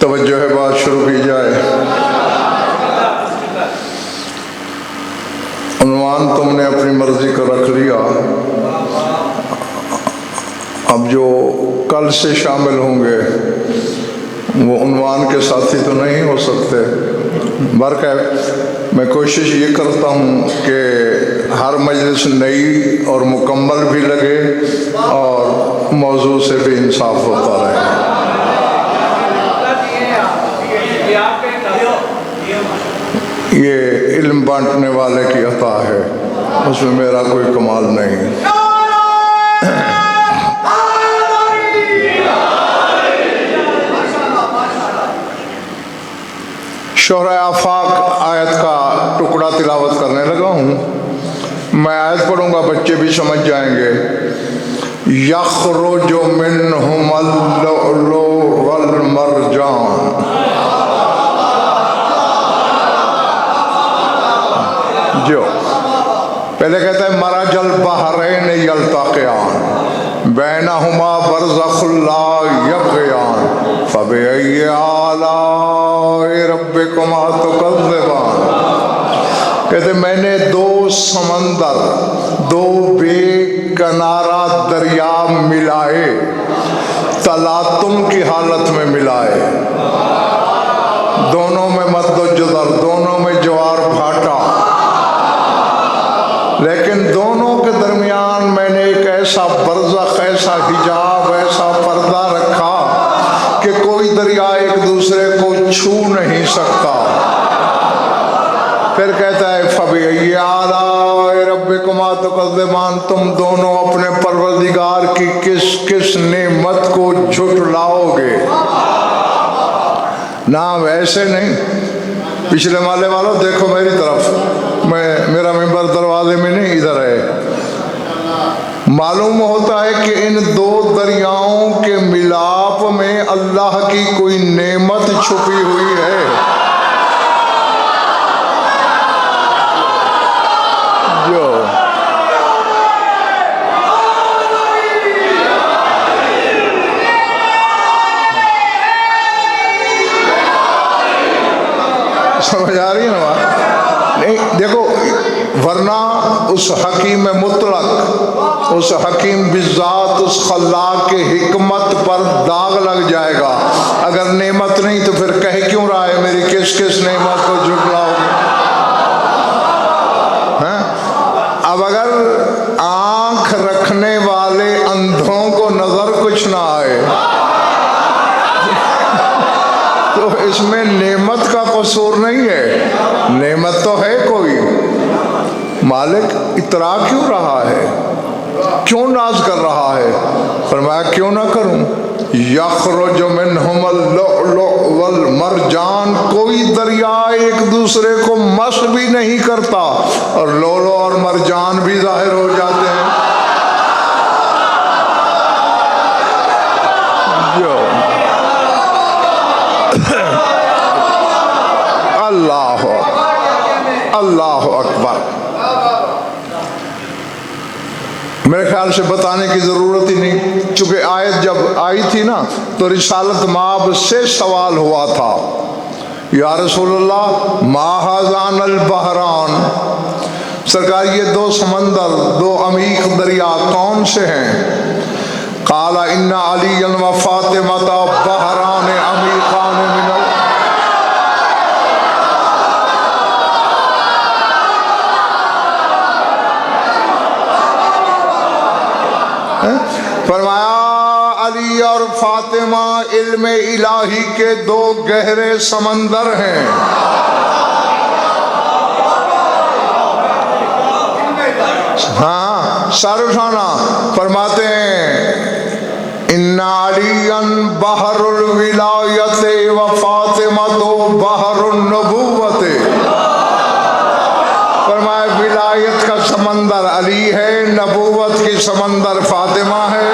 तवज्जो है, बात शुरू की जाए। उन्वान तुमने अपनी मर्जी का रख लिया, अब जो कल से शामिल होंगे वो उन्वान के साथी तो नहीं हो सकते। बरक़े मैं कोशिश ये करता हूँ कि हर मजलिस नई और मुकम्मल भी लगे और मौजू से भी इंसाफ होता रहे। ये इल्म बांटने वाले की अता है, उसमें मेरा कोई कमाल नहीं। शोहरा आफाक आयत का टुकड़ा तिलावत करने लगा हूँ। मैं आयत पढ़ूंगा, बच्चे भी समझ जाएंगे। यख़रुजु मिनहुमुल लुअलुअ वल मरजान, जो पहले कहता है मरजल बहरैन यल्तक़ियान बैनहुमा बरज़ख़ुन ला यबग़ियान फ़बिअय्यि आलाइ रब्बिकुमा तुकज़्ज़िबान। कहते मैंने दो समंदर, दो बेकिनारा दरिया मिलाए, तलातुम की हालत में मिलाए, दोनों में मद्दोजुदर, दोनों में ज्वार भाटा, लेकिन दोनों के दरमियान मैंने एक ऐसा बरज़ख, ऐसा हिजाब, ऐसा पर्दा रखा कि कोई दरिया एक दूसरे को छू नहीं सकता। फिर कहता है फ़बिअय्यि आलाइ रब्बिकुमा तुकज़्ज़िबान, तुम दोनों अपने परवरदिगार की किस किस नेमत को झुठलाओगे। ना वैसे नहीं, पिछले माले वालों देखो मेरी तरफ, मेरा मिंबर दरवाजे में नहीं, इधर है। मालूम होता है कि इन दो दरियाओं के मिलाप में अल्लाह की कोई नेमत छुपी हुई है। जो समझ आ रही है ना बात? नहीं देखो, वरना उस हकीम मुतलक, उस हकीम बिज़ात, उस खल्लाक के हिकमत पर दाग लग जाएगा। अगर नेमत नहीं तो फिर कह क्यों रहा है मेरी किस किस नेमत को झुठलाओगे। हैं? अब अगर आंख रखने वाले अंधों को नजर कुछ ना आए तो इसमें नेमत का कसूर नहीं है। नेमत तो है कोई, मालिक इतरा क्यों रहा है, क्यों नाज कर रहा है। फरमाया क्यों ना करूं। यख़रुजु मिनहुमुल लुअलुअ वल मरजान, कोई दरिया एक दूसरे को मस भी नहीं करता और लोलो और मरजान भी जाहिर हो जाते हैं। जो अल्लाह अल्लाह अकबर। मेरे ख्याल से बताने की ज़रूरत ही नहीं, चूँकि आयत जब आई थी ना तो रिसालत माब से सवाल हुआ था, या रसूलल्लाह मा हाज़ानल बहरान, सरकार ये दो समंदर, दो अमीक दरिया कौन से हैं। क़ाला इन्ना अलिय्यन व फ़ातिमता बहरान अमीक़ान मिनल, फरमाया अली और फातिमा इल्म इलाही के दो गहरे समंदर हैं। हाँ, सर उठाना। फरमाते हैं इन्ना अलियन बहरुल विलायत व फातिमा तो बहरुन नबुव्वत, समंदर अली है, नबूवत की समंदर फातिमा है।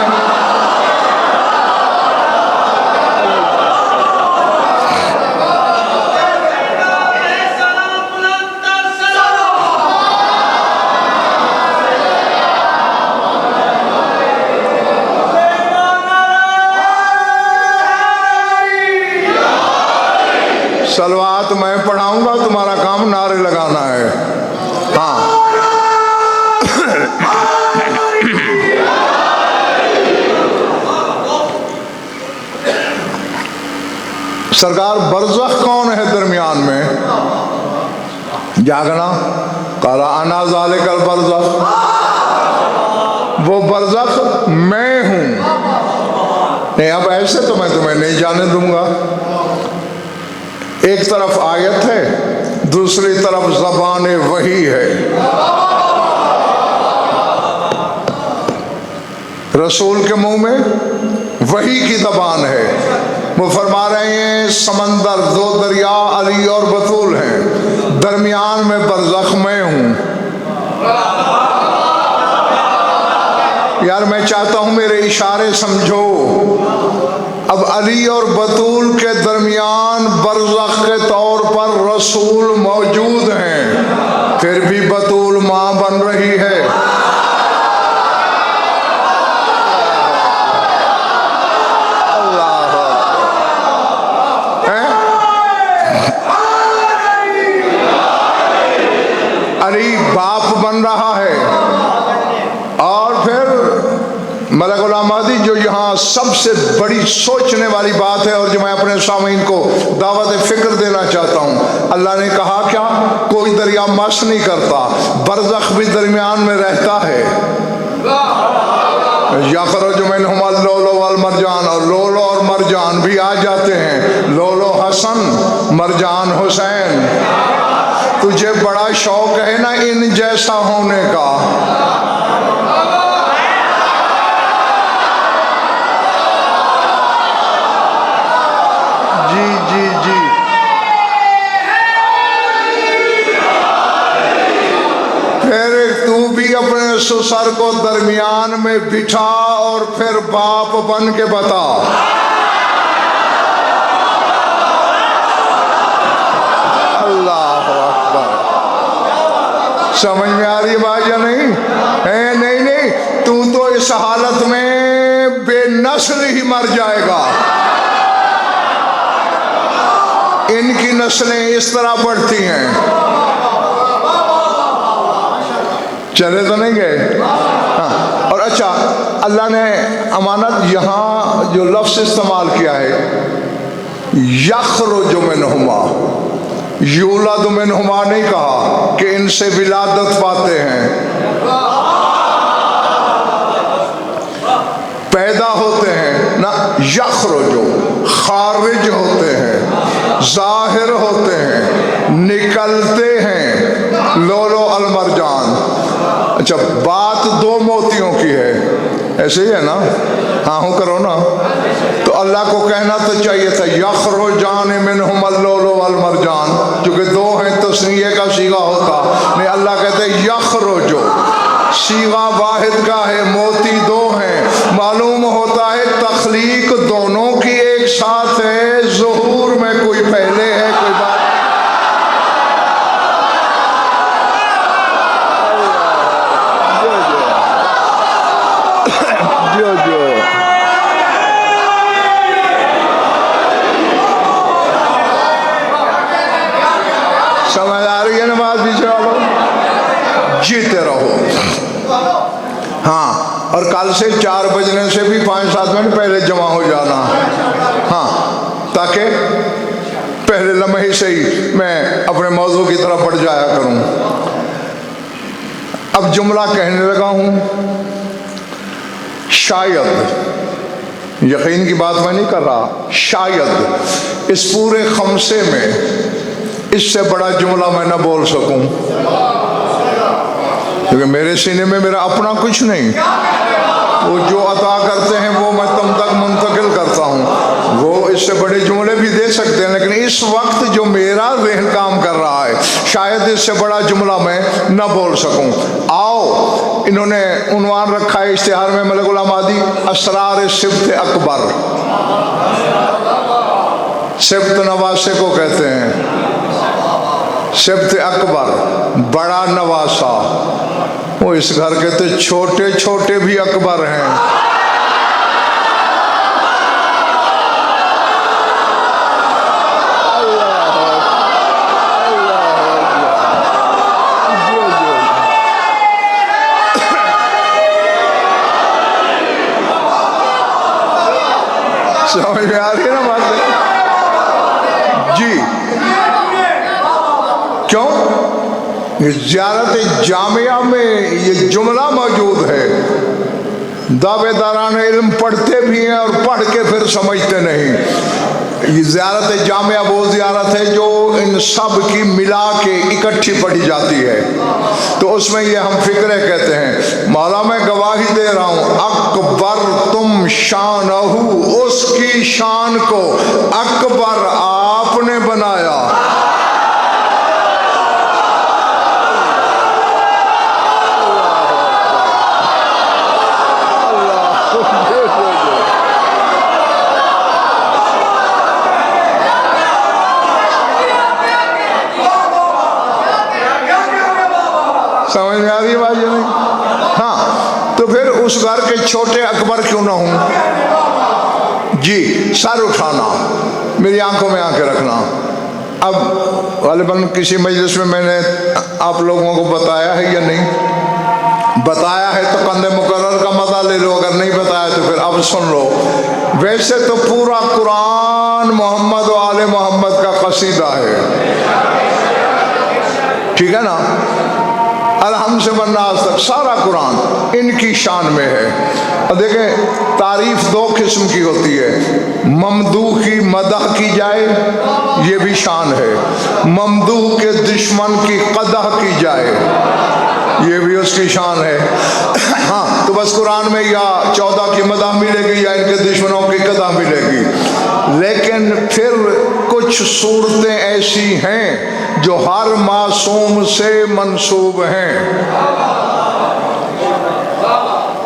सलवात मैं पढ़ाऊंगा, तुम्हारा काम नारे लगाना है। हाँ, सरकार बरज़ख कौन है दरमियान में? जागना, काला अना ज़ालिकल बरज़ख, वो बरज़ख मैं हूं। नहीं, अब ऐसे तो मैं तुम्हें नहीं जाने दूंगा। एक तरफ आयत है, दूसरी तरफ ज़बान वही है। रसूल के मुंह में वही की ज़बान है। वो फरमा रहे हैं समंदर दो दरिया अली और बतूल हैं, दरमियान में बरज़ख मैं हूं। यार मैं चाहता हूं मेरे इशारे समझो। अब अली और बतूल के दरमियान बरज़ख के तौर पर रसूल मौजूद हैं, फिर भी बतूल मां बन रही है। अल्लाह है? अली बाप बन रहा है। और फिर मलक उल-महदी जो यहाँ सबसे बड़ी सोचने वाली बात है और जो मैं अपने सामीन को दावत फ़िक्र देना चाहता हूँ, अल्लाह ने कहा क्या? कोई दरिया मस नहीं करता, बरज़ख भी दरमियान में रहता है। यख़रुजु मिनहुमा लुलु वल मरजान, और लुलु और मरजान भी आ जाते हैं। लुलु हसन, मरजान हुसैन। तुझे बड़ा शौक है ना इन जैसा होने का? जी जी जी, फिर तू भी अपने ससुर को दरमियान में बिठा और फिर बाप बन के बता। अल्लाह अकबर। समझ में आ रही बात या नहीं? नहीं नहीं, तू तो इस हालत में बेनस्ल ही मर जाएगा। इनकी नस्लें इस तरह बढ़ती हैं। चले तो नहीं गए? हाँ। और अच्छा, अल्लाह ने अमानत यहाँ जो लफ्ज़ इस्तेमाल किया है, यख़रुजु मिनहुमा, यूलदु मिनहुमा नहीं कहा कि इनसे विलादत पाते हैं, पैदा होते हैं ना। यख़रुजु खारिज होते हैं, जाहिर होते हैं, निकलते हैं। लोलो अल मरजान। अच्छा, बात दो मोतियों की है, ऐसे ही है ना? हाँ हूँ करो ना। तो अल्लाह को कहना तो चाहिए था यख़रुजान मिनहुमुल लुलु वल मरजान, क्योंकि दो हैं तो तस्नीये का सीगा होता। नहीं, अल्लाह कहते यख़रुजु, सीगा वाहिद का है, मोती दो हैं। मालूम होता है तख्लीक दोनों की एक साथ है, ज़ुहूर में कोई पहले है कोई बाद। जो जो समझ आ रही है ना बात? पीछे वालों जीते रहो। हाँ, और कल से 4 बजने से भी 5-7 मिनट पहले जमा हो जाना। हाँ, ताकि पहले लम्हे से ही मैं अपने मौजू की तरफ बढ़ जाया करूं। अब जुमला कहने लगा हूं, शायद, यकीन की बात मैं नहीं कर रहा, शायद इस पूरे खमसे में इससे बड़ा जुमला मैं ना बोल सकूं, क्योंकि मेरे सीने में मेरा अपना कुछ नहीं। वो जो अता करते हैं वो मैं तुम तक मुंतकिल करता हूँ। वो इससे बड़े जुमले भी दे सकते हैं, लेकिन इस वक्त जो मेरा ज़हन काम कर रहा है, शायद इससे बड़ा जुमला मैं न बोल सकूं। आओ इन्होंने उन्वान रखा है इश्तिहार में मलिक गुलाम आदी, असरार सिब्त अकबर। सिब्त नवासे को कहते हैं, सिब्त अकबर बड़ा नवासा। वो इस घर के तो छोटे छोटे भी अकबर हैं। समझ में आ रही है ना बात जी? क्यों? ज़ियारत जामिया में ये जुमला मौजूद है, दावेदारान इल्म पढ़ते भी हैं और पढ़ के फिर समझते नहीं। ये ज़ियारत जामिया वो ज़ियारत है जो इन सब की मिला के इकट्ठी पढ़ी जाती है। तो उसमें ये हम फिक्रे कहते हैं, मौला मैं गवाही दे रहा हूँ, अकबर तुम शानहू, उसकी शान को अकबर आपने बनाया। समझ में आ रही बात नहीं? हाँ, तो फिर उस घर के छोटे अकबर क्यों ना हूं जी? सर उठाना, मेरी आंखों में आंखें रखना। अब गालिबन किसी मजलिस में मैंने आप लोगों को बताया है या नहीं बताया है तो कंधे मुकर्रर का मजा ले लो, अगर नहीं बताया तो फिर अब सुन लो। वैसे तो पूरा कुरान मोहम्मद व आले मोहम्मद का कसीदा है, ठीक है ना? अलहम से वन्नास तक सारा कुरान इनकी शान में है। और देखें, तारीफ दो किस्म की होती है, ममदूह की मदह की जाए, ये भी शान है। ममदूह के दुश्मन की कदह की जाए, ये भी उसकी शान है। हाँ, तो बस कुरान में या 14 की मदह मिलेगी या इनके दुश्मनों की कदह मिलेगी। लेकिन फिर कुछ सूरतें ऐसी हैं जो हर मासूम से मंसूब हैं।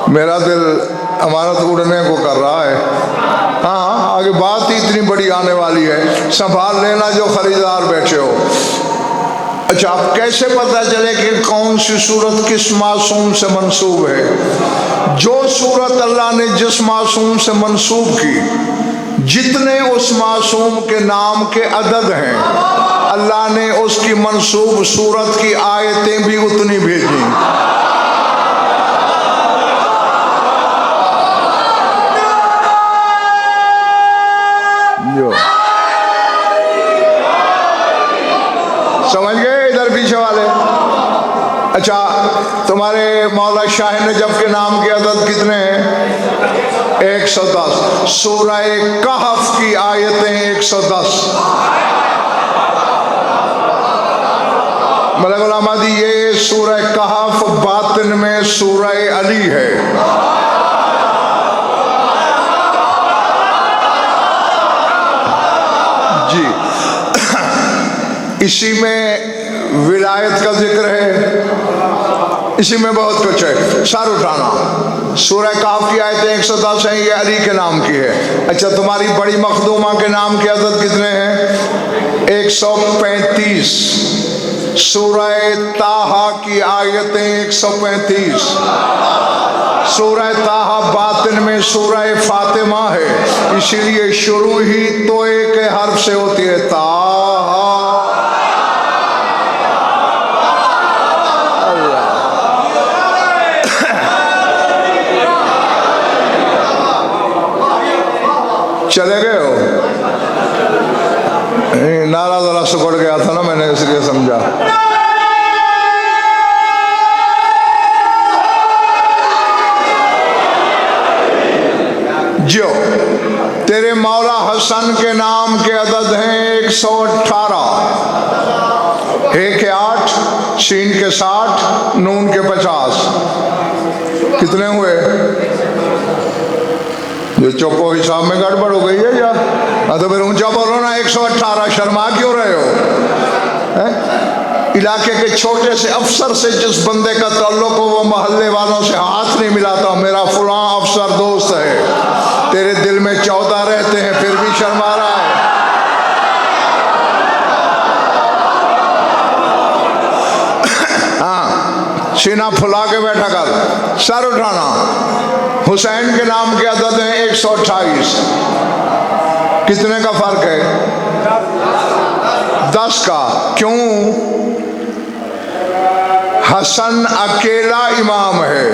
मेरा दिल अमानत उड़ने को कर रहा है। हाँ, आगे बात ही इतनी बड़ी आने वाली है, संभाल लेना जो खरीदार बैठे हो। अच्छा, अब कैसे पता चले कि कौन सी सूरत किस मासूम से मंसूब है? जो सूरत अल्लाह ने जिस मासूम से मंसूब की, जितने उस मासूम के नाम के अदद हैं, अल्लाह ने उसकी मंसूब सूरत की आयतें भी उतनी भेजी। जो समझ गए इधर पीछे वाले? अच्छा, तुम्हारे मौला शाह नजफ के नाम के अदद कितने हैं? 110। सूरह कहफ की आयतें 110। मलिक गुलाम आदी, ये सूरह कहफ बातिन में सूरह अली है। जी, इसी में विलायत का जिक्र है, इसी में बहुत कुछ है। सर उठाना, सूरह कहफ की आयतें 110 हैं, ये अली के नाम की है। अच्छा, तुम्हारी बड़ी मखदूमा के नाम के अदद कितने हैं? 135। सूरह ताहा की आयतें 135। सूरह ताहा बातिन में सूरह फातिमा है, इसीलिए शुरू ही तो एक हर्फ से होती है, ताहा। चले गए हो? नारा जरा सुकड़ गया था ना, मैंने इसलिए समझा। जो तेरे मौला हसन के नाम के अदद हैं 118। 1 के 8, सीन के 60, नून के 50। कितने हुए? ये चौको हिसाब में गड़बड़ हो गई है या? तो फिर ऊंचा बोलो ना, 118। शर्मा क्यों रहे हो? इलाके के छोटे से अफसर से जिस बंदे का ताल्लुक हो वो मोहल्ले वालों से हाथ नहीं मिलाता, मेरा फलां अफसर दोस्त है, तेरे दिल में 14 रहते हैं फिर भी शर्मा रहा है। हाँ, सीना फुला के बैठा कर, सर उठाना। हुसैन के नाम की अदद है 128। कितने का फर्क है? 10 का। क्यों? हसन अकेला इमाम है,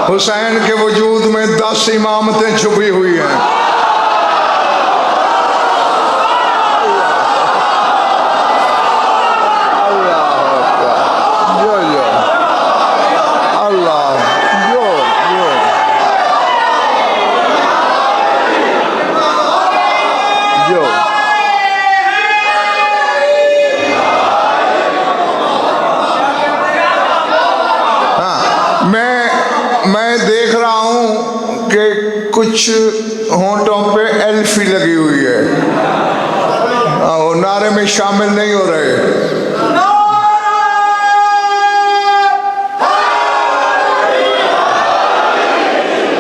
हुसैन के वजूद में 10 इमामतें छुपी हुई हैं। कुछ होंठों पे एल्फी लगी हुई है, नारे में शामिल नहीं हो रहे।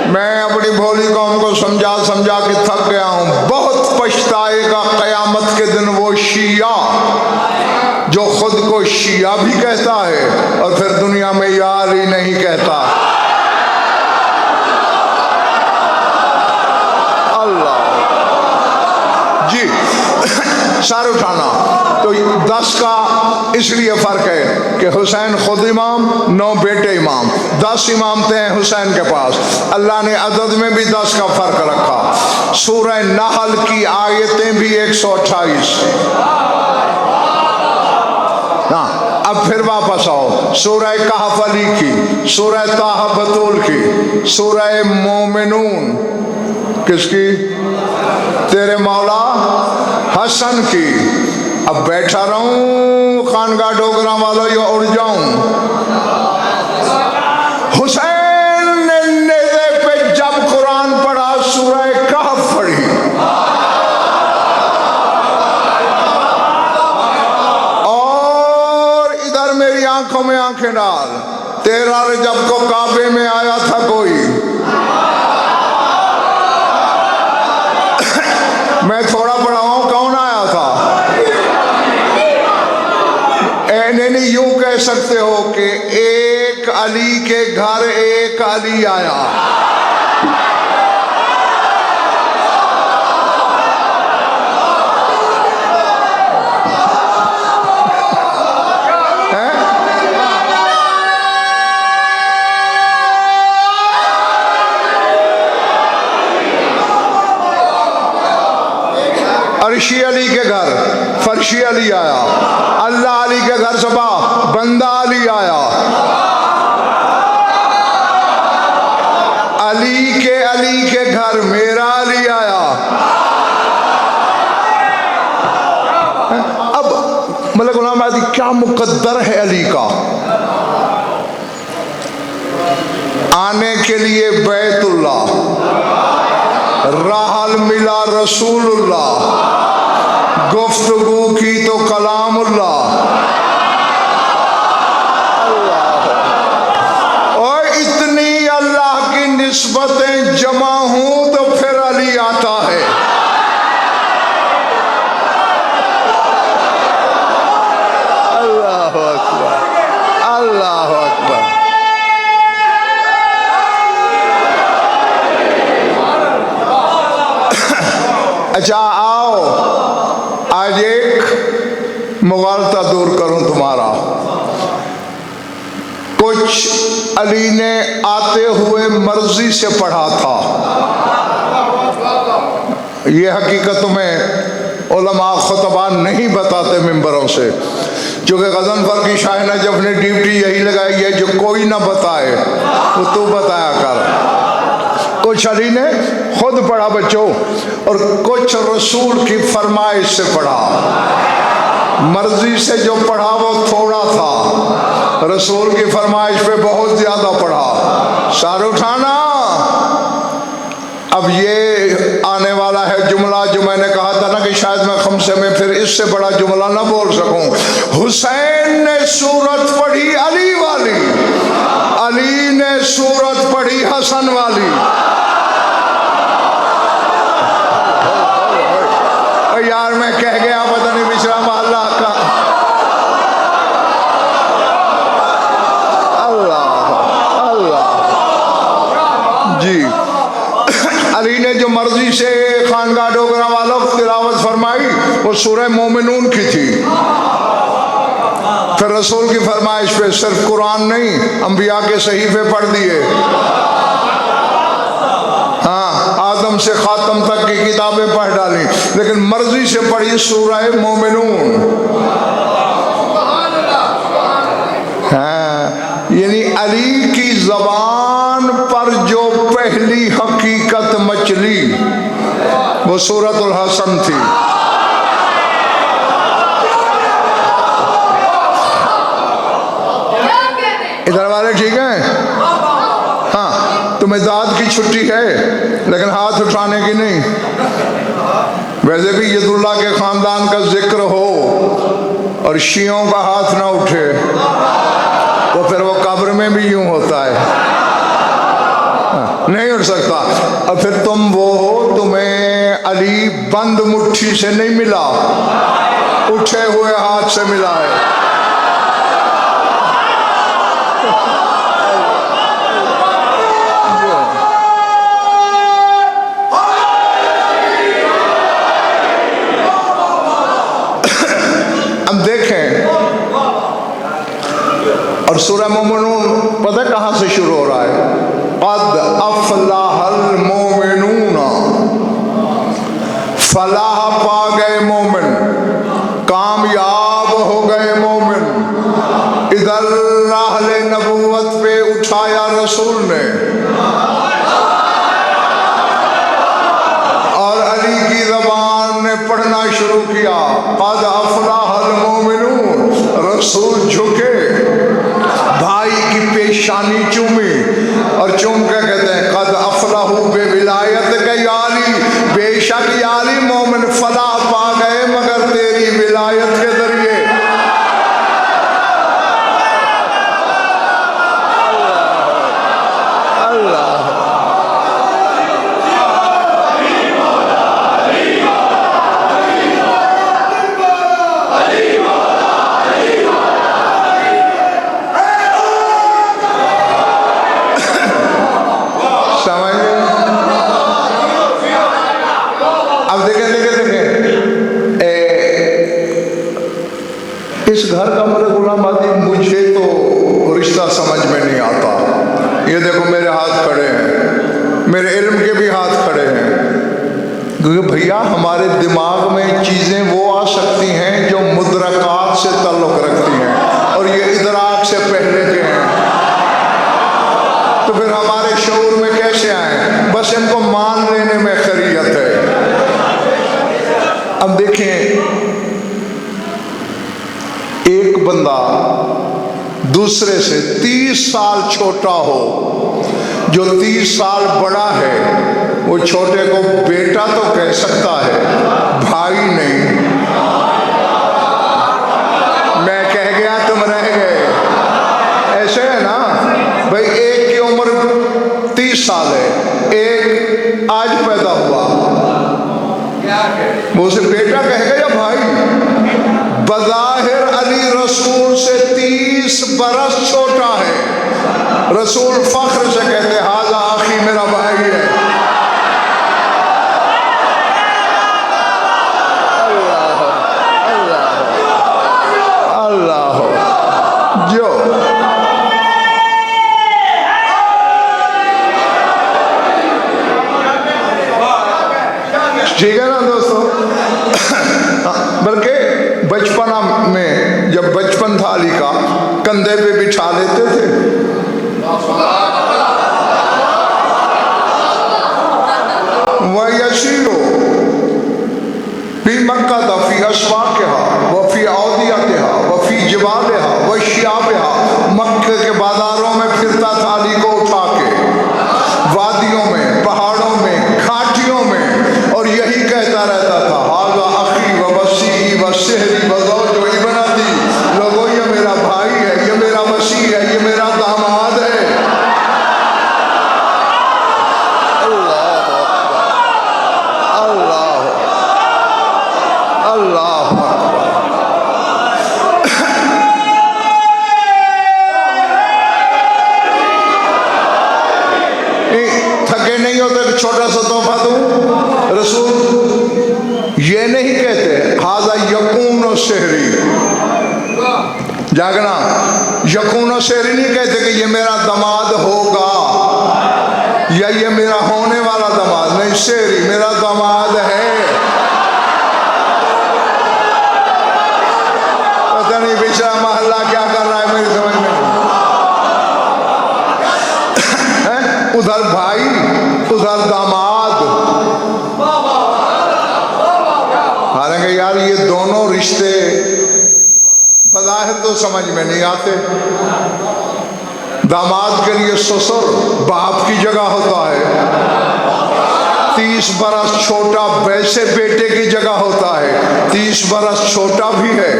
मैं अपनी भोली कौम को समझा समझा के थक गया हूं। बहुत पछताएगा कयामत के दिन वो शिया जो खुद को शिया भी कहता है और फिर दुनिया में यार ही नहीं कहता। जी सर उठाना। तो 10 का इसलिए फर्क है कि हुसैन खुद इमाम, 9 बेटे इमाम, 10 इमामतें हैं हुसैन के पास। अल्लाह ने अदद में भी 10 का फर्क रखा। सूरह नहल की आयतें भी 128। हाँ, अब फिर वापस आओ। सूरह कहफ अली की, सूरह ताहा बतूल की, सूरह मोमिनून किसकी? तेरे मौला हसन की। अब बैठा रहूं खानगा डोगरा वालों या उड़ जाऊं? हुसैन ने नेज़े पे जब कुरान पढ़ा सूरह कहफ पढ़ी, और इधर मेरी आंखों में आंखें डाल। 13 रजब को काबे में आया था कोई, मैं थोड़ा पढ़ा हूं, कौन आया था? नहीं, यूं कह सकते हो कि एक अली के घर एक अली आया। अर्शी अली के घर फर्शी अली आया, अल्लाह अली के घर सबा बंदा अली आया, अली के घर मेरा अली आया। अब मलिक गुलाम आदि क्या मुकद्दर है अली का आने के लिए बैतुल्लाह, राहल मिला रसूलुल्लाह, गुफ्तगू की तो कलामुल्लाह। और इतनी अल्लाह की निस्बतें जमा हूं तो फिर अली आता है। अल्लाह अकबर, अल्लाह अकबर। अच्छा आओ, आज एक मुगालता दूर करूं तुम्हारा। कुछ अली ने आते हुए मर्जी से पढ़ा था, ये हकीकत में उलमा खुतबा नहीं बताते मिंबरों से, क्योंकि गज़नफर की शाह नजफ ने ड्यूटी यही लगाई है जो कोई ना बताए वो तू बताया कर। कुछ अली ने खुद पढ़ा बच्चों, और कुछ रसूल की फरमाइश से पढ़ा। मर्जी से जो पढ़ा वो थोड़ा था, रसूल की फरमाइश पे बहुत ज्यादा पढ़ा। सारे उठाना। अब ये आने वाला है जुमला जो मैंने कहा था ना कि शायद मैं खमसे में फिर इससे बड़ा जुमला ना बोल सकूं। हुसैन हुसैन ने सूरत पढ़ी अली वाली, अली ने सूरत पढ़ी हसन वाली। यार मैं कह गया पता नहीं पिछड़ा मोहल्ला का। अल्लाह अल्लाह जी। अली ने जो मर्जी से खानका डोगरा वालों को तिलावत फरमाई वो सूरह मोमिनून की थी। फिर रसूल की फरमाइश पे सिर्फ कुरान नहीं अंबिया के सहीफे पढ़ दिए। हाँ, आदम से खातम तक की किताबें पढ़ डाली, लेकिन मर्जी से पढ़ी सूरह मोमिनून। हाँ, यानी अली की जबान पर जो पहली हकीकत मचली वो सूरतुल हसन थी। इधर वाले ठीक हैं? हाँ, तुम्हें दाद की छुट्टी है लेकिन हाथ उठाने की नहीं। वैसे भी यदुल्ला के खानदान का जिक्र हो और शियों का हाथ ना उठे तो फिर वो कब्र में भी यूं होता है, नहीं उठ सकता। और फिर तुम वो हो, तुम्हें अली बंद मुट्ठी से नहीं मिला, उठे हुए हाथ से मिला है। हम देखें और सूरह मोमिनून पता कहां से शुरू हो रहा है? क़द अफ़लाहल मोमिनून, फलाह पा गए मोमिन, कामयाब हो गए मोमिन। इधर राहले नबूवत पे उठाया रसूल ने और अली की ज़बान ने पढ़ना शुरू किया क़द अफ़लाहल मोमिनून। रसूल झुके, भाई की पेशानी चूमी और चूम के कहते हैं क़द अफ़लहू बेविलायत के याली, बेशक याली मोमिन फलाह पा गए मगर तेरी विलायत के जरिए। अल्लाह इस घर का मेरे गुलाम आदि, मुझे तो रिश्ता समझ में नहीं आता। ये देखो मेरे हाथ खड़े हैं, मेरे इल्म के भी हाथ खड़े हैं, क्योंकि भैया हमारे दिमाग में चीज़ें वो आ सकती हैं जो मुद्रकात से ताल्लुक़ रखती हैं और ये इदराक से पहले के हैं, तो फिर हमारे शऊर में कैसे आए? बस इनको मान लेने में खैरियत है। अब देखें, एक बंदा दूसरे से 30 साल छोटा हो, जो 30 साल बड़ा है वो छोटे को बेटा तो कह सकता है, भाई नहीं। मैं कह गया तुम रह गए, ऐसे है ना भाई। एक की उम्र 30 साल है, एक आज पैदा हुआ, वो उसे बेटा कहेगा या भाई? बज़ाहिर अली रसूल से 30 बरस छोटा है। रसूल फख्र से कहते हाज़ा आखी मेरा भाई है। अल्लाह अल्लाह अल्लाह जो ठीक है ना दोस्तों। बल्कि बचपना में जब बचपन था अली का, कंधे पे बिठा लेते थे। वयसीरो फी मक्का फी अस्वाक़िहा व फी औदियतिहा व फी जिबालिहा व शियाबिहा। मक्के के बाजारों में फिरता था अली को उठा के, वादियों में, पहाड़ों में, घाटियों में, और यही कहता रहता था हाज़ा अखी व वसी व सहरी व ज़ौज व इबनती। लोगों ये जागना। यकून शेरी नहीं कहते कि ये मेरा दामाद होगा या ये मेरा होने वाला दामाद, नहीं, शेरी मेरा दामाद है। पता नहीं बेचारा मोहल्ला क्या कर रहा है, मेरी समझ में नहीं। उधर भाई, उधर दामाद। हालांकि यार ये दोनों रिश्ते बज़ाहिर तो समझ में नहीं आते। दामाद के लिए ससुर बाप की जगह होता है, 30 बरस छोटा वैसे बेटे की जगह होता है, 30 बरस छोटा भी है,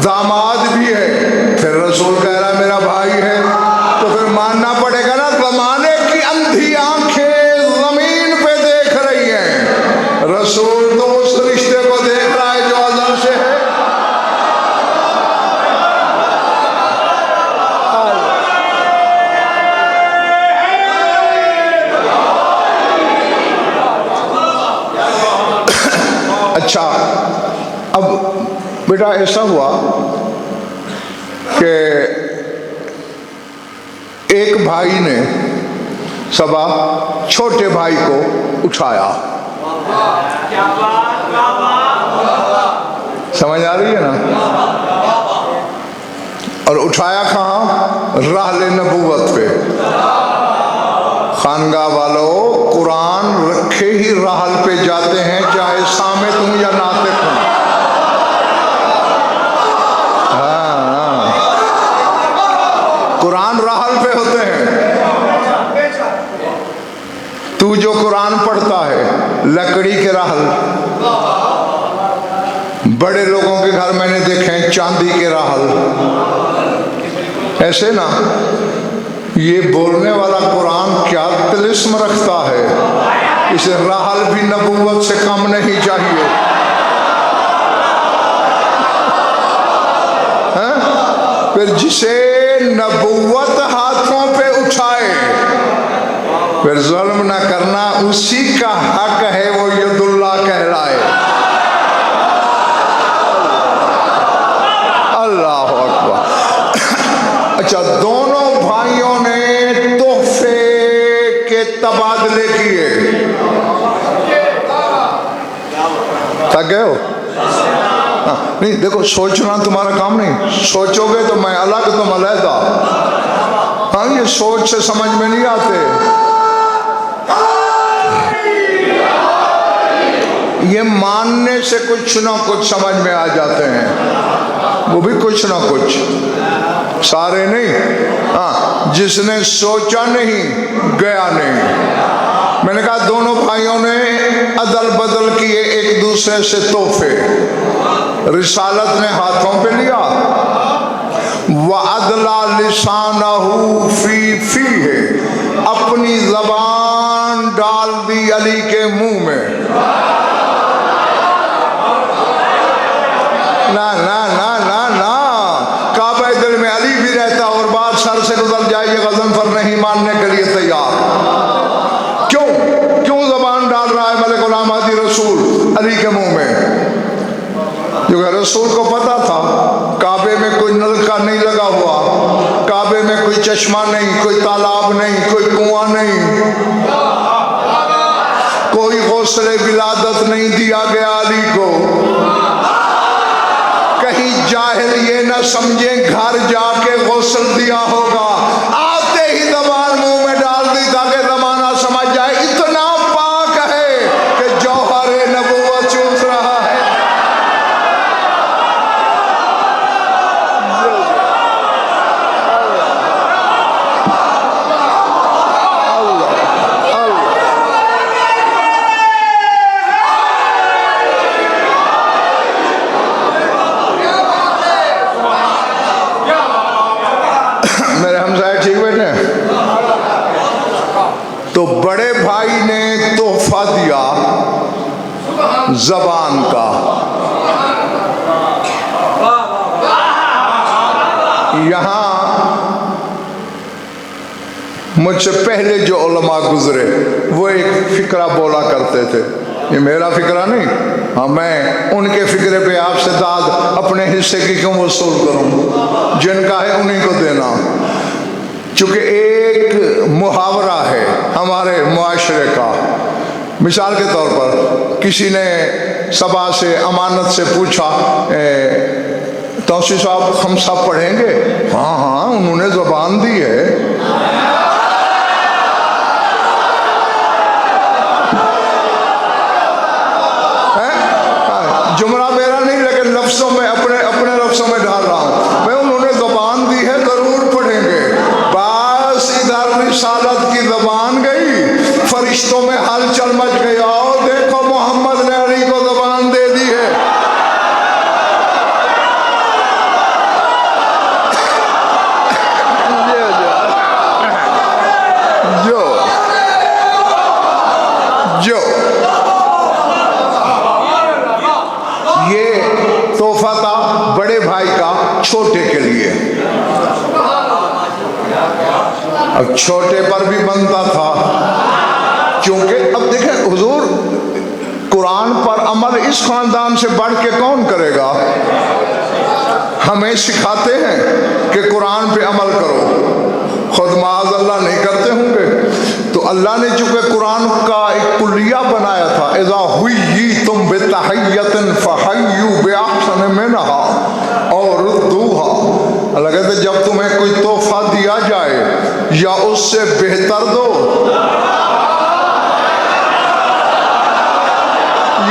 दामाद भी है, फिर रसूल कह रहा है मेरा भाई है, तो फिर मानना पड़ेगा ना। ज़माने की अंधी आंखें जमीन पे देख रही हैं, रसूल तो उस रिश्ते को देख रहा है जो अज़ल से है। अच्छा, अब बेटा ऐसा हुआ कि एक भाई ने सबा छोटे भाई को उठाया। समझ आ रही है ना? और उठाया कहाँ? राहले नबूवत पे। खानगा वालों, कुरान रखे ही राहल पे जाते हैं, चाहे सामित हूं या नातिक हूं। हाँ, कुरान राहल पे होते हैं। तू जो कुरान पढ़ता है लकड़ी के राहल, बड़े लोगों के घर मैंने देखे हैं चांदी के राहल, ऐसे ना। ये बोलने वाला कुरान क्या तिलिस्म रखता है, इसे राहल भी नबूवत से कम नहीं चाहिए। फिर जिसे नबूवत हाथों पे उठाए फिर जुल्म ना करना, उसी का हक है वो यदुल्ला कहलाए। अल्लाह अकबर। अच्छा, दोनों भाइयों ने तोहफे के तबादले किए। थक गए हो? नहीं, देखो, सोचना तुम्हारा काम नहीं, सोचोगे तो मैं अलग तुम अलहदा। हाँ, ये सोच से समझ में नहीं आते, ये मानने से कुछ ना कुछ समझ में आ जाते हैं, वो भी कुछ ना कुछ, सारे नहीं। हाँ, जिसने सोचा नहीं गया नहीं। मैंने कहा दोनों भाइयों ने अदल बदल किए एक दूसरे से तोहफे। रिसालत ने हाथों पे लिया, व अदला लिसानहू फी फी है, अपनी जबान डाल दी अली के मुंह में। ना ना ना ना ना, काबा दिल में अली भी रहता और बात सर से गुजर जाए, ये गज़नफर नहीं मानने के लिए तैयार। क्यों क्यों जबान डाल रहा है मलिक गुलाम हदी रसूल अली के मुंह में? जो रसूल को पता था काबे में कोई नलका नहीं लगा हुआ, काबे में कोई चश्मा नहीं, कोई तालाब नहीं, कोई कुआं नहीं, कोई गौसले विलादत नहीं दिया गया अली को। कहीं जाहिल ये न समझे घर जाके गौसल दिया होगा, आते ही जबान मुंह में डाल दी ताकि जमाना समझ जाए इतना पाक है कि जौहर नबूवत चूस रहा है। मेरे हमसाए ठीक बैठे? तो बड़े भाई ने तोहफा दिया जबान का। यहां मुझसे पहले जो उलमा गुजरे वो एक फिक्रा बोला करते थे, ये मेरा फिक्रा नहीं, हाँ, मैं उनके फिक्रे पे आपसे दाद अपने हिस्से की क्यों वसूल करूं? जिनका है उन्हीं को देना। चूंकि एक मुहावरा है हमारे मुआशरे का, मिसाल के तौर पर किसी ने सभा से अमानत से पूछा, तौसीफ साहब हम सब पढ़ेंगे? हाँ हाँ, उन्होंने ज़बान दी है। जुमला मेरा नहीं, लेकिन लफ्ज़ों में अपने लफ्ज़ों में डाल रहा हूँ मैं। उन्होंने ज़बान दी है, ज़रूर पढ़ेंगे। बस इधर रिसालत की ज़बान गई, फरिश्तों में हलचल मच गई। और देखो मोहम्मद ने अली को ज़बान दे दी है। जो ये तोहफा था बड़े भाई का छोटे के लिए। अब छोटे पर भी बनता था, क्योंकि अब देखें हुजूर, कुरान पर अमल इस खानदान से बढ़ के कौन करेगा? हमें सिखाते हैं कि कुरान पे अमल करो, खुद माज़ अल्लाह नहीं करते होंगे। तो अल्लाह ने चूंकि कुरान का एक कुलिया बनाया था, इज़ा हुई तुम बेतहय्यतिन फहय्यू बिअहसन मिनहा और रुद्दूहा। अल्लाह कहते जब तुम्हें कोई तोहफा दिया जाए या उससे बेहतर दो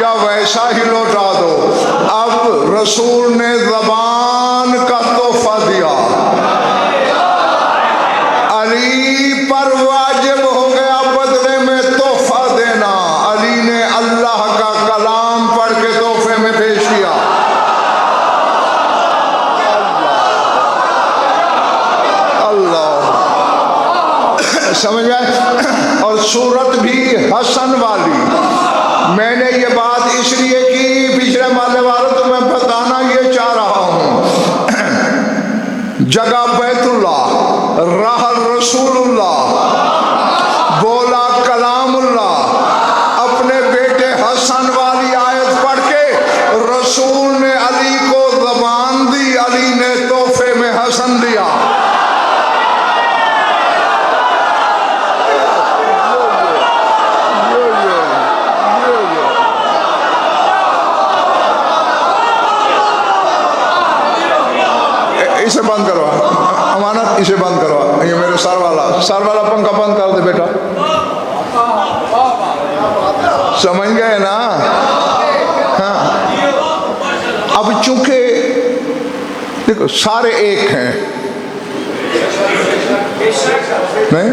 या वैसा ही लौटा दो। अब रसूल ने ज़बान का तोहफा दिया, अली पर वाजिब हो गया बदले में तोहफा देना। अली ने अल्लाह का कलाम पढ़ के तोहफे में पेश किया। अल्लाह, समझ गए? और सूरत भी हसन वाली। मैंने ये बात इसलिए की, पिछले माले वालों तो मैं बताना ये चाह रहा हूँ, जगह बैतुल्लाह, रहा रसूलुल्लाह, बोला कलामुल्लाह। अपने बेटे हसन वाली आयत पढ़ के रसूल ने अली को ज़बान दी, अली ने तोहफे में हसन दिया। इसे बंद करवा, अमानत इसे बंद करवा। ये मेरे सर वाला पंखा बंद कर दे बेटा। समझ गए ना? हाँ, अब चूंकि देखो सारे एक हैं, नहीं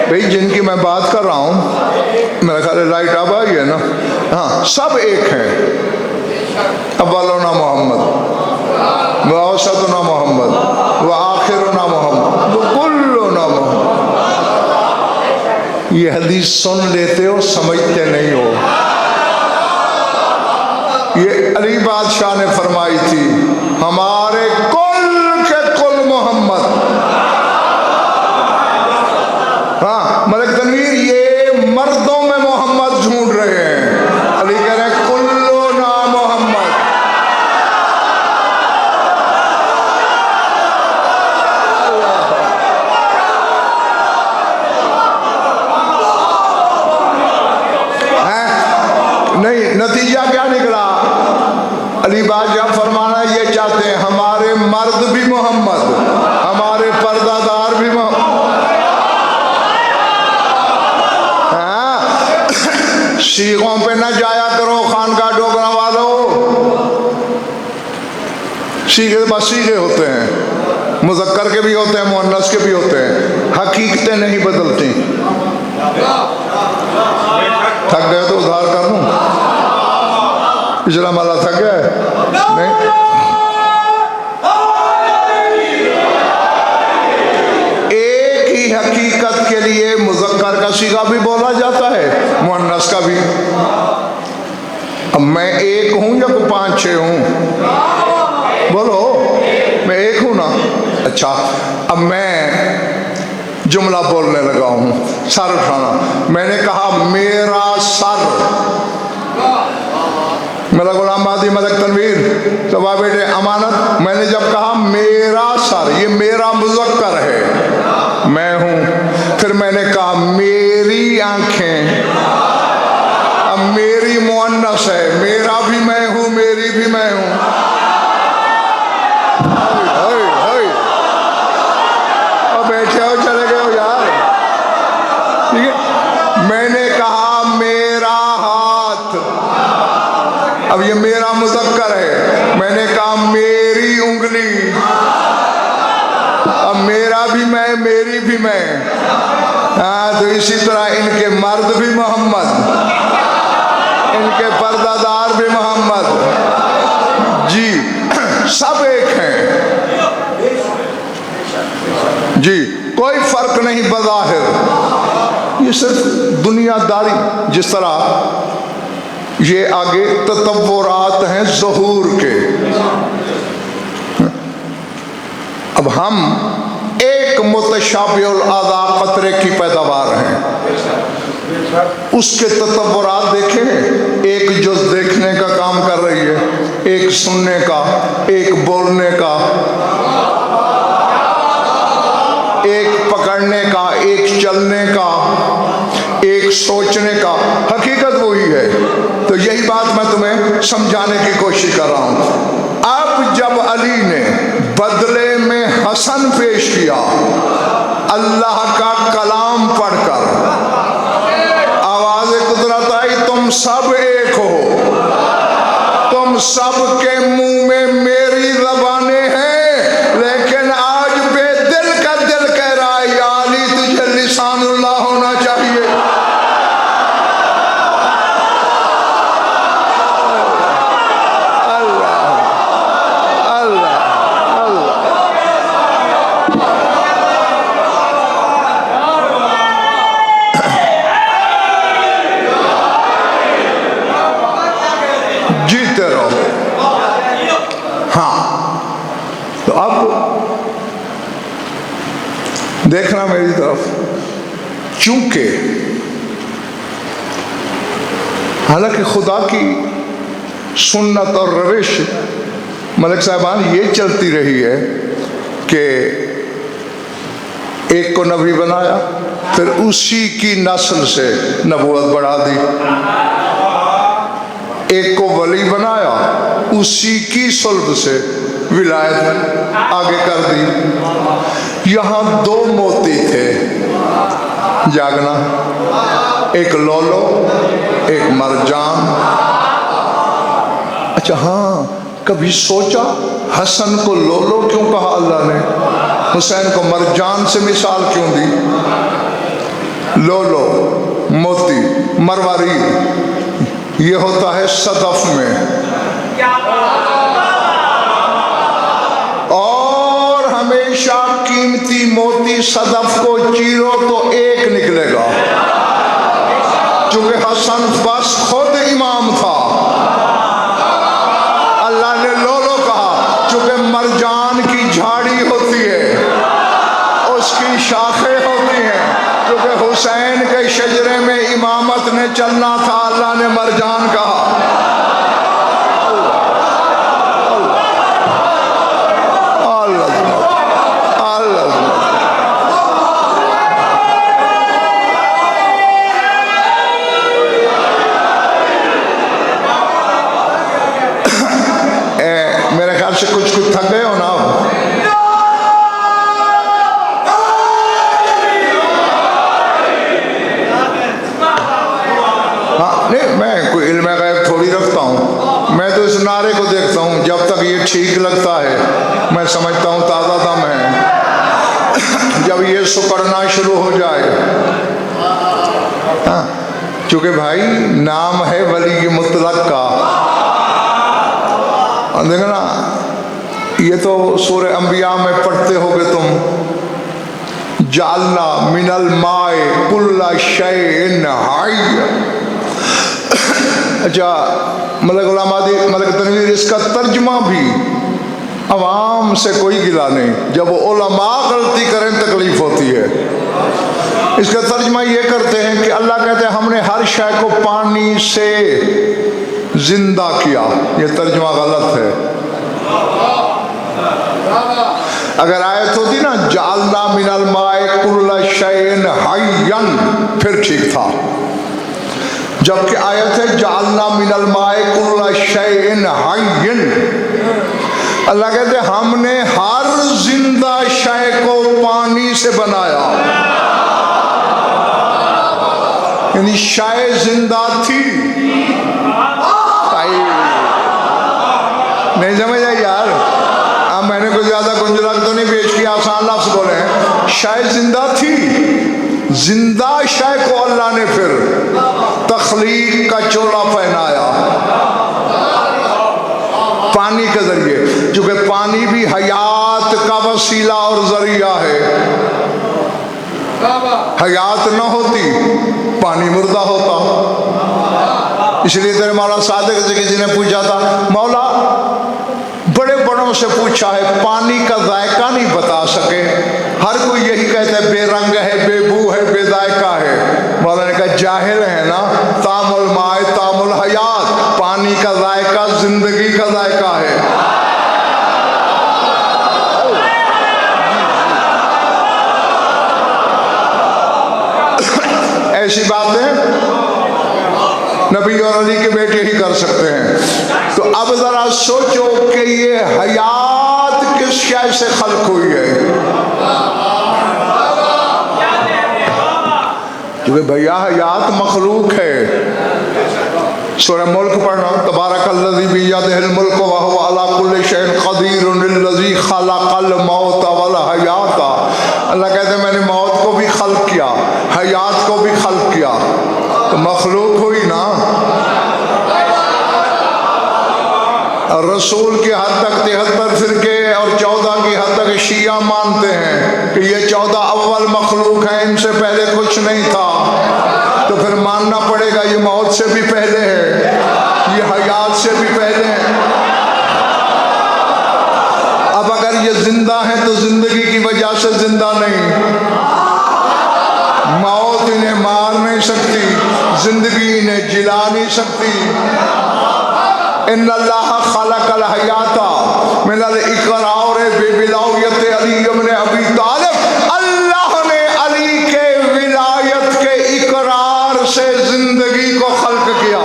भाई, जिनकी मैं बात कर रहा हूँ, मेरा ख्याल है लाइट अब आई है ना? हाँ, सब एक हैं। अव्वलुना मोहम्मद व औसतुना मोहम्मद व आखिरुना मोहम्मद व कुल्लुना मोहम्मद। ये हदीस सुन लेते हो, समझते नहीं हो। ये अली बादशाह ने फरमाई थी, हमारे कुल के कुल मोहम्मद। हाँ, मलिक तनवीर, ये मर्दों में मोहम्मद ढूंढ रहे हैं। अली कह रहे हैं कुल्लुना मोहम्मद। नहीं, नतीजा क्या निकला? अली बादशाह फरमाना ये चाहते हैं, हमारे मर्द भी मोहम्मद, हमारे पर्दादार भी मोहम्मद। हाँ, सीखों पे न जाया करो खानका डोगरा वालों। सीखे बस सीखे होते हैं, मुज़क्कर के भी होते हैं, मुअन्नस के भी होते हैं, हकीकतें नहीं बदलती। थक गए तो उधार कर लूं? पिछला माला थक गया है? नहीं, एक ही हकीकत के लिए मुज़क्कर का सीगा भी बोला जाता है, मुअन्नस का भी। अब मैं एक हूं या कोई 5-6 हूं? बोलो, मैं एक हूं ना? अच्छा, अब मैं जुमला बोलने लगा हूं, सर उठाना। मैंने कहा मेरा सर, मेरा गुलाम आदि मलक तनवीर तबा बेटे अमानत, मैंने जब कहा मेरा सर, ये मेरा मुज़क्कर है, मैं हूं, फिर मैंने कहा मेरी आंखें, अब मेरी मुअन्नस है, मेरा भी मैं हूं, मेरी भी मैं हूं। अब बैठे हो, चले गए हो यार, ठीक है। मैंने कहा मेरा हाथ, अब ये मेरा मुज़क्कर है, मैंने कहा मेरी उंगली, अब मेरा भी मैं, मेरी भी मैं। हाँ, तो इसी तरह इनके मर्द भी मोहम्मद, इनके पर्दादार भी मोहम्मद जी, सब एक हैं जी, कोई फर्क नहीं बज़ाहिर। ये सिर्फ दुनियादारी, जिस तरह ये आगे तत्वरात हैं ज़हूर के। अब हम एक मुतशाबिहुल आज़ा क़तरे की पैदावार हैं, उसके तत्वरात देखें, एक जुज़ देखने का काम कर रही है, एक सुनने का, एक बोलने का, एक पकड़ने का, एक चलने का, एक सोचने का। हकीकत वही है। तो यही बात मैं तुम्हें समझाने की कोशिश कर रहा हूं। अब जब अली ने बदले में हसन पेश किया अल्लाह का कलाम पढ़कर, आवाज़ कुदरत आई, तुम सब एक हो, तुम सब के मुंह में मेरी ज़बानें हैं, लेकिन आज बेदिल का दिल कह रहा है या अली तुझे लिसानुल्लाह होना चाहिए। जीते रहो। हाँ, तो अब देखना मेरी तरफ, चूंकि हालांकि खुदा की सुन्नत और रविश मलिक साहबान ये चलती रही है कि एक को नबी बनाया, फिर उसी की नस्ल से नबूवत बढ़ा दी, एक को वली बनाया, उसी की सुल्ब से विलायत आगे कर दी। यहाँ दो मोती थे, जागना, एक लोलो, एक मरजान। अच्छा हाँ, कभी सोचा हसन को लोलो क्यों कहा अल्लाह ने, हुसैन को मरजान से मिसाल क्यों दी? लोलो मोती, मरवारी ये होता है सदफ में, और हमेशा कीमती मोती सदफ को चीरो तो एक निकलेगा। चूंकि हसन बस खुद इमाम था, अल्लाह ने लोलो कहा। चूंकि मरजान की झाड़ी होती है, उसकी शाखें होती हैं, क्योंकि हुसैन के शजरे में इमामत ने चलना था, अल्लाह ने मरजान कहा। मेरे ख्याल से कुछ थक गए हो ना अब? हाँ, नहीं, मैं कोई इल्म गैब थोड़ी रखता हूँ, मैं तो इस नारे को देखता हूँ, जब तक ये ठीक लगता है मैं समझता हूँ ताज़ा दम है। जब ये सुकड़ना शुरू हो जाए, हाँ, क्योंकि भाई नाम है वली मुतलक का। देखना, ये तो सूरह अंबिया में पढ़ते होगे तुम, जालना मिनल माए कुल्ला शैइन हाय। अच्छा, मलिक गुलाम आदि मलिक तनवीर, इसका तर्जुमा भी अवाम से कोई गिला नहीं, जब उलमा गलती करें तकलीफ होती है। इसका तर्जुमा ये करते हैं कि अल्लाह कहते हैं हमने हर शय को पानी से जिंदा किया। ये तर्जुमा गलत है। अगर आयत होती ना जालना मिनल माए कुल्ल शैइन हय्यन, फिर ठीक था। जबकि आयत है जालना मिनल माए कुल्ल शैइन हय्यन, अल्लाह कहते हमने हर जिंदा शय को पानी से बनाया। यानी शय जिंदा थी। नहीं समझ आई यार? अब मैंने कुछ ज्यादा गुंजलक तो नहीं पेश किया, आसान लफ्ज बोले हैं। शय जिंदा थी, जिंदा शय को अल्लाह ने फिर तख्लीक का चोला पहनाया पानी के जरिए, क्योंकि पानी भी हयात का वसीला और जरिया है। हयात न होती पानी मुर्दा होता। इसलिए तेरे मौला सादिक से किसी ने पूछा था, मौला बड़े बड़ों से पूछा है, पानी का जायका नहीं बता सके। हर कोई यही कहता है बेरंग है, बेबू है, बेजायका है। मौला ने कहा जाहिल है ना, तामुल माए तामुल हयात, पानी का जायका जिंदगी का जायका है। ऐसी बातें नबी और अली के बेटे ही कर सकते हैं। तो अब जरा सोचो कि ये हयात किस शय से खल्क हुई है। क्योंकि भैया हयात मखलूक है। सूरह मुल्क पढ़ना, तबारकल्लज़ी बियदिहिल मुल्क व हुवा अला कुल्लि शैइन क़दीरुन अल्लज़ी खलक़ल मौत वल हयात। अल्लाह कहते हैं मैंने मौत को भी खल्क किया, हयात को भी खल्क किया, तो मखलूक हुई ना। और रसूल की हद तक 73 फिरके और 14 की हद तक शिया मानते हैं कि ये 14 अव्वल मखलूक हैं, इनसे पहले कुछ नहीं था। तो फिर मानना पड़ेगा ये मौत से भी पहले है, ये हयात से भी पहले है। अब अगर ये जिंदा है तो जिंदगी की वजह से जिंदा नहीं। मौत इन्हें मार नहीं सकती, जिंदगी इन्हें जिला नहीं सकती। इन्नल्लाह खलक़ल हयाता मिनल इक़रार बिविलायत अली इब्न अबी तालिब। अल्लाह ने अली के विलायत के इकरार से जिंदगी को खल्क किया।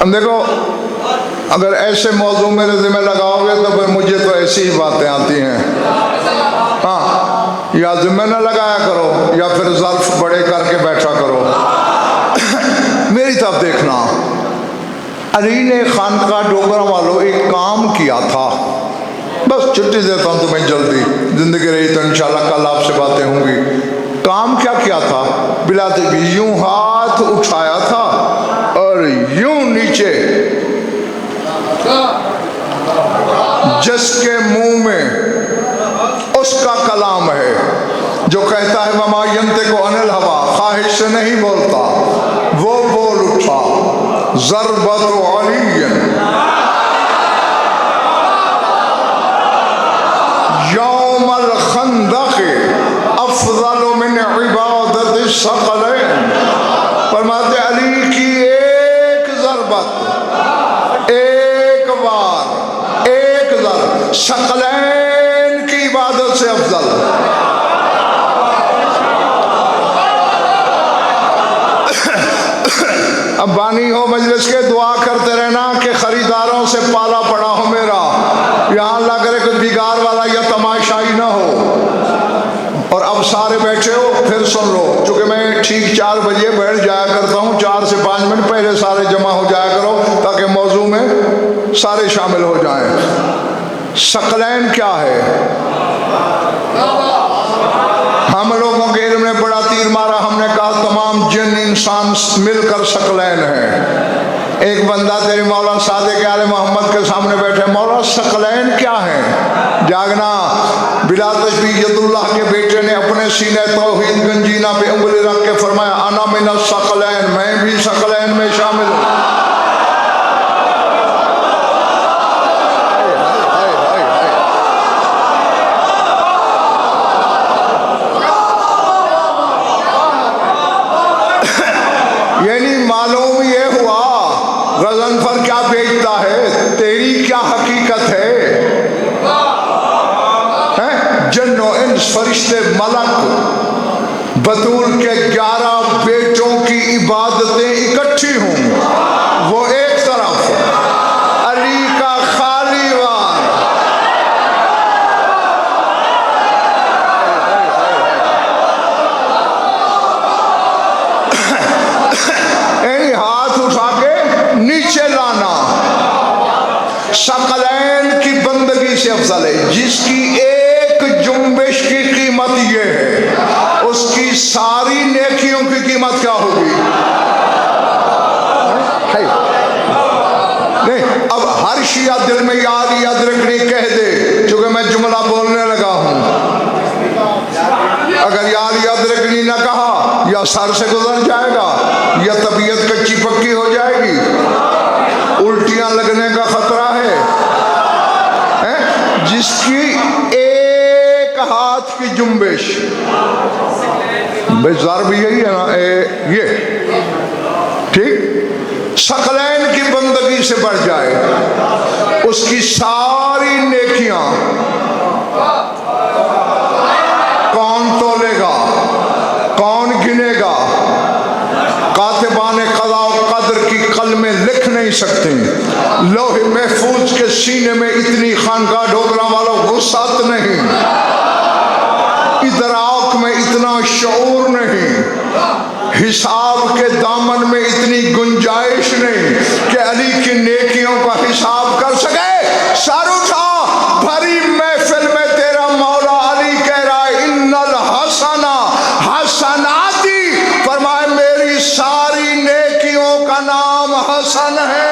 देखो अगर ऐसे मौजू मेरे ज़िम्मे लगाओगे तो फिर मुझे तो ऐसी ही बातें आती हैं। हाँ, या ज़िम्मे न लगाया करो या फिर ज़र्फ बड़े करके बैठा करो। मेरी तरफ देखना, अली ने खानका डोगरा वालों एक काम किया था। बस छुट्टी देता हूँ तुम्हें जल्दी, जिंदगी रही तो इंशाल्लाह कल आपसे बातें होंगी। काम क्या किया था? बिलाते भी यूं हाथ उठाया था और यूं नीचे, जिसके मुंह में उसका कलाम है, जो कहता है वमा यंतिकु अनिल हवा, ख्वाहिश से नहीं बोलता, वो बोल उठा। ज़रबतु अलीयन यौमल खंदक़ अफ़ज़ल मिन इबादति सकलैन। फरमाते अली की एक ज़रबत, एक बार, एक ज़रब सकलैन की इबादत से अफजल। अब बानी हो मजलिस के, दुआ करते रहना कि खरीदारों से पाला पड़ा हो मेरा, यहाँ अल्लाह करे कुछ बिगाड़ वाला या तमाशाई ना हो। और अब सारे बैठे हो, फिर सुन लो, चूंकि मैं ठीक 4 बजे बैठ जाया करता हूँ, 4 से 5 मिनट पहले सारे जमा हो जाया करो ताकि मौजू में सारे शामिल हो जाएं। सकलैन क्या है? हम लोगों के इल्म ने बड़ा तीर मारा, हमने कहा तमाम जिन इंसान मिलकर सकलैन है। एक बंदा तेरे मौला सादिक आले मोहम्मद के सामने बैठे, मौला सकलैन क्या है? जागना बिला तशबीह यदुल्लाह के बेटे ने अपने सीने तौहीद गंजीना पे उंगली रख के फरमाया अना मिना सकलैन, मैं भी सकलैन में शामिल हूँ। यानी मालूम ये हुआ गज़नफर क्या बेचता है, तेरी क्या हकीकत है? जन्नो इंस फरिश्ते मलक बतूल के 11 बेटों की इबादतें इकट्ठी हों, वो एक तरफ अली का खाली वार। हाथ उठा के नीचे लाना सकलैन की बंदगी से अफजल है। जिसकी एक जुम्बिश की कीमत ये है, उसकी सारी नेकियों की कीमत क्या होगी? नहीं, अब हर शिया दिल में याद रखनी कह दे, क्योंकि मैं जुमला बोलने लगा हूं। अगर याद रखनी ना कहा, या सर से गुजर जाएगा, या तबीयत कच्ची पक्की हो जाएगी, उल्टियां लगने का खतरा है। जिसकी एक हाथ की जुम्बिश, बेजार भी यही है ना, ये ठीक, सकलैन की बंदगी से बढ़ जाए, उसकी सारी नेकियां कौन तोलेगा, कौन गिनेगा? कातिबाने क़ज़ा व क़द्र की कलमें लिख नहीं सकती। लोहे महफूज के सीने में इतनी खानका ढोकरा वालों वुसात नहीं, इदराक में इतना शऊर नहीं, हिसाब के दामन में इतनी गुंजाइश नहीं कि अली की नेकियों का हिसाब कर सके। सर उठा, भरी महफिल में तेरा मौला अली कह रहा है इन्नल हसना हसनाती, फरमाए मेरी सारी नेकियों का नाम हसन है।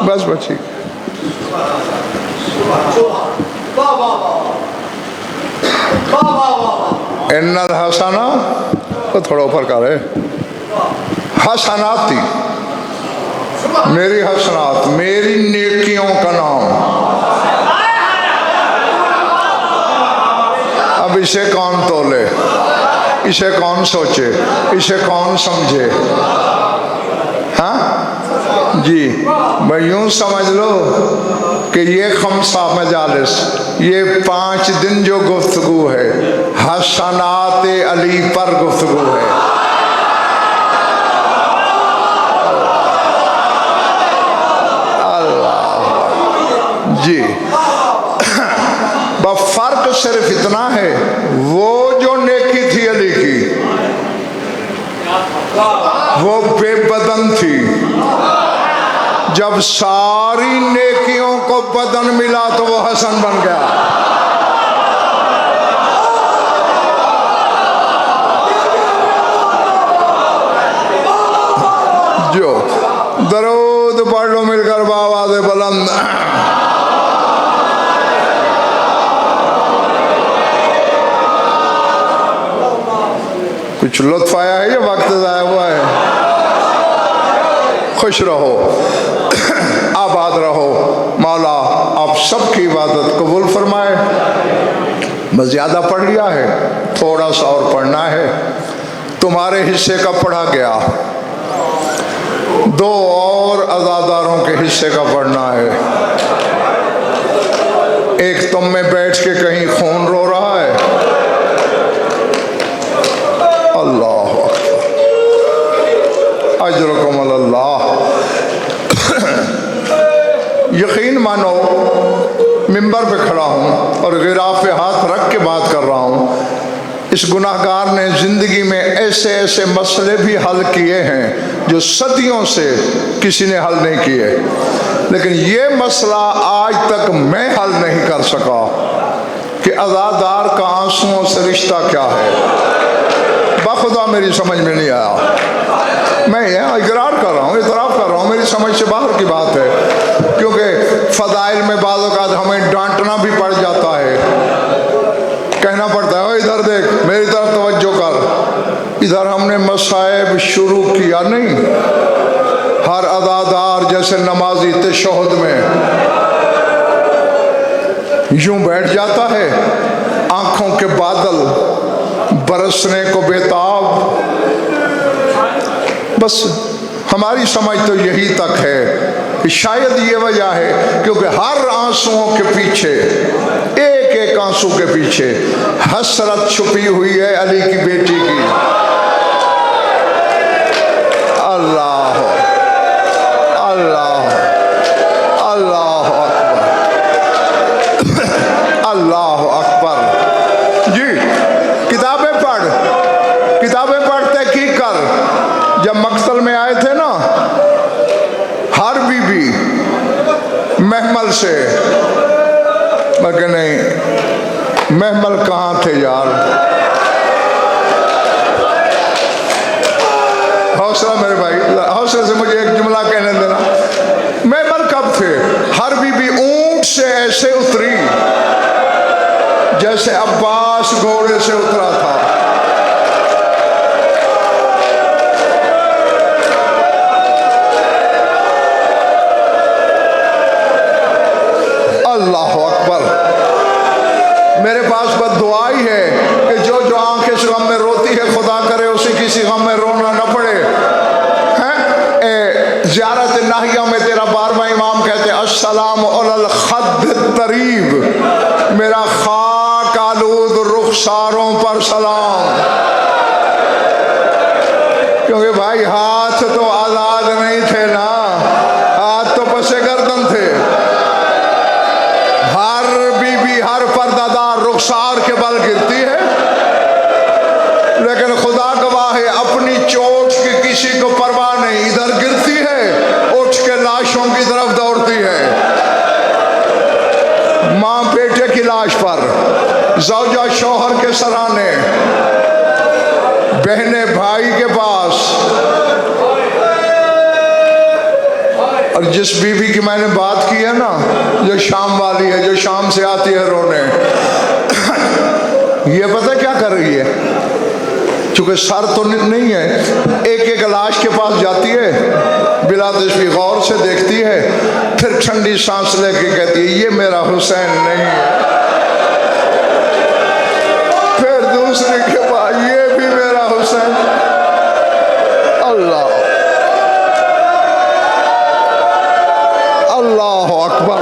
बस बची इन्नल हसना, तो थोड़ा ऊपर कर है, हसनाती, मेरी हसनात, मेरी नेकियों का नाम। अब इसे कौन तोले, इसे कौन सोचे, इसे कौन समझे? हाँ जी, भाई यूं समझ लो कि ये खमसा मजालिस, ये 5 दिन जो गुफ्तगू है, हसनात अली पर गुफ्तगू है। अल्लाह जी, बस फर्क सिर्फ इतना है, वो जो नेकी थी अली की, वो बेबदन थी। जब सारी नेकियों को बदन मिला तो वो हसन बन गया। जो दरूद पढ़ लो मिलकर बावाज़े बुलंद। कुछ लुत्फ आया है या वक्त ज़ाया हुआ है? खुश रहो, आबाद रहो, मौला आप सबकी इबादत कबूल फरमाए। बस ज़्यादा पढ़ लिया है, थोड़ा सा और पढ़ना है। तुम्हारे हिस्से का पढ़ा गया, दो और अज़ादारों के हिस्से का पढ़ना है। एक तुम में बैठ के कहीं खून रो रहा है, अल्लाह अजरकुम अल्लाह। यकीन मानो मिंबर पे खड़ा हूँ और गिराफ पे हाथ रख के बात कर रहा हूँ। इस गुनाहगार ने ज़िंदगी में ऐसे ऐसे मसले भी हल किए हैं जो सदियों से किसी ने हल नहीं किए, लेकिन ये मसला आज तक मैं हल नहीं कर सका कि अज़ादार का आंसुओं से रिश्ता क्या है। बाखुदा मेरी समझ में नहीं आया। मैं यहाँ इकरार कर रहा हूँ, इतराफ़ कर रहा हूँ, मेरी समझ से बाहर की बात है, क्योंकि फ़दाइल में बाज़ औक़ात हमें डांटना भी पड़ जाता है, कहना पड़ता है इधर देख, मेरी तरफ तवज्जो कर। इधर हमने मसाइब शुरू किया नहीं। हर अज़ादार जैसे नमाजी तशहुद में यूं बैठ जाता है, आंखों के बादल बरसने को बेताब। बस हमारी समझ तो यही तक है कि शायद ये वजह है क्योंकि हर आंसुओं के पीछे, एक एक आंसू के पीछे हसरत छुपी हुई है अली की बेटी की। अल्लाह अल्लाह अल्लाह अकबर, अल्लाह अकबर। जी किताबें पढ़ तहकीक कर। जब मकतल में आए थे ना, हर बीबी महमल से, मगर नहीं, महमल कहाँ थे यार, हौसला मेरे भाई, हौसले से मुझे एक जुमला कहने देना। महमल कब थे? हर बीबी ऊंट से ऐसे उतरी जैसे अब्बास घोड़े से उतरा था। अल्लाह अकबर। मेरे पास बस दुआ ही है कि जो जो आंखें इस गम में रोती है, खुदा करे उसे किसी गम में रोना न पड़े। हैं ज़ियारत नाहिया में तेरा 12वां इमाम कहते अस्सलाम अलल खद्द तरीब, मेरा खाक आलूद रुखसारों पर सलाम। क्योंकि भाई हाथ तो आज़ाद नहीं थे ना, हाथ तो पसे गर्दन थे। हर बीबी, हर पर्दादार रुखसार के बल गिरती है, लेकिन खुदा गवाह है अपनी चोट की किसी को परवाह नहीं, इधर गिरती है, उठ के लाशों की तरफ दौड़ती है। माँ बेटे की लाश पर, ज़ौजा शौहर के सराने, बहनें भाई के पास। और जिस बीवी की मैंने बात की है ना, जो शाम वाली है, जो शाम से आती है रोने, ये पता क्या कर रही है? चूंकि सर तो नहीं है, एक एक लाश के पास जाती है, बिला तशबीह गौर से देखती है, फिर ठंडी सांस लेके कहती है ये मेरा हुसैन नहीं है। फिर दूसरे के पास, ये भी मेरा हुसैन। अल्लाह अल्लाह अकबर।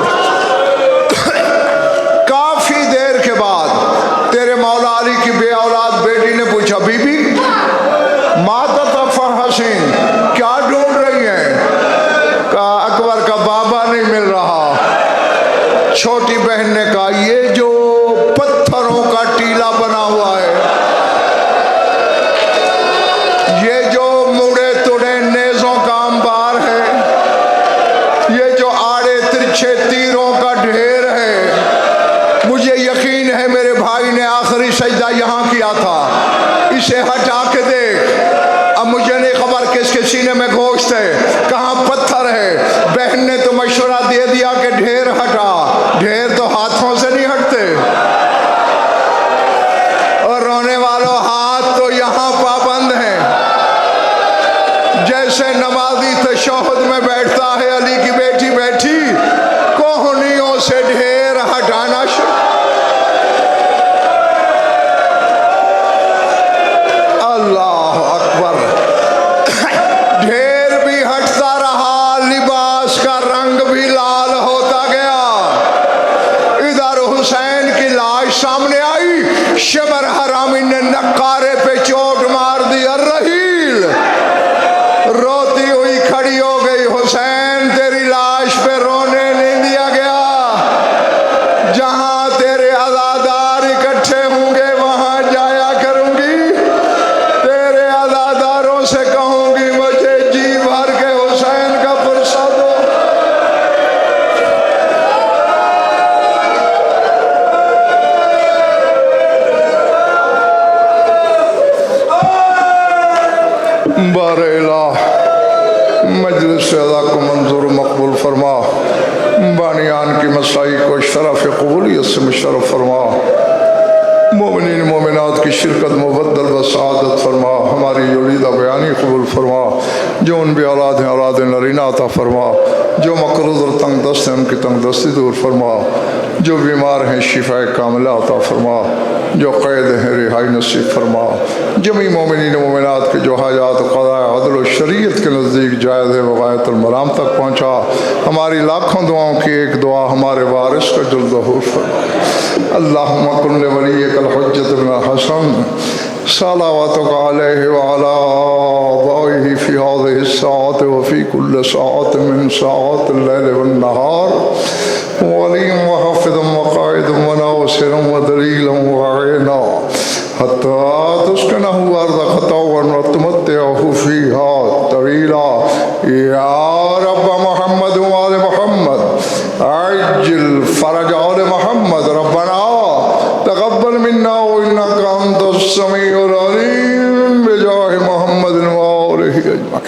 काफी देर के बाद तेरे मौला अली की बे औलाद बेटी ने पूछा, बीबी माता तफर हसीन, क्या ढूंढ रही हैं? कहा अकबर का बाबा नहीं मिल रहा। छोटी बहन ने कहा ये जो पत्थरों का टीला बना हुआ है, ये जो मुड़े तुड़े नेजों का अंबार है, ये जो आड़े तिरछे तीरों का ढेर है, मुझे यकीन है मेरे भाई ने आखिरी सजदा यहाँ किया था, इसे हटा के देख। अब मुझे नहीं खबर किसके सीने में गोश्त है, कहाँ पत्थर है। बहन ने तो मशवरा दे दिया कि ढेर हटा, ढेर तो हाथों से नहीं हटते। और रोने वालों, हाथ तो यहाँ पाबंद हैं। जैसे नमाजी तशहुद में बैठता है, अली की बेटी बैठी, कोहनियों से ढेर हटाना शुरू। अल्लाह सामने आई। शबर हरामी ने नक्कारे पे चोट मार दी। अर्रहील रोती हुई खड़ी हो गई। हुसैन तेरी लाश पे रोने नहीं दिया गया। जहां तेरे अज़ादार इकट्ठे होंगे वहां जाया करूंगी। तेरे अज़ादारों से कहूंगी मुझे जी भर के हुसैन का पुरसा दो। बारेला मजलिस अदा को मंजूर मकबूल फरमा। बानियान की मसाई को शरफ कबूलियत से मुशर्रफ फरमा। मोमिनीन मोमिनात की शिरकत मुबद्दल व सआदत फरमा। हमारी जुलीदा बयानी कबूल फरमा। जो उन भी औलाद हैं औलाद नरीना अता फरमा। जो मकरूज़ और तंग दस्त हैं उनकी तंग दस्ती दूर फरमा। जो बीमार हैं शिफा कामिला अता फरमा। जो कैद हैं रिहाई नसीब फरमा। जमी मोमिनीन मोमिनात के जो हाजात क़ज़ा अदल व शरीयत के नज़दीक जायज़ है वग़ायतुल मराम तक पहुँचा। हमारी लाखों दुआओं की एक दुआ हमारे वारिस का जुल ज़हूर फरमा। अल्लाहुम्मा कुल्ले वलिय्यकल हुज्जत इब्न हसन सलावतुका अलैहि व अला आबाइहि फी हाज़िहि स्साअत व फी कुल्लि साअत मिन साअतिल लैल वन नहार वलिय्यन व हाफ़िज़न व क़ाइदन व नासिरन व दलीलन व अईना हत्ता तुस्किनहु अर्ज़क़तन व तुमत्तिअहु फ़ीहा तवीला। या रब्ब मुहम्मद व आले मुहम्मद अज्जिल फ़रज आले मुहम्मद। रब्बना तक़ब्बल मिन्ना व इन्नका अंतस समीउल अलीम बिजाहि मुहम्मद व आलिहि अजमईन।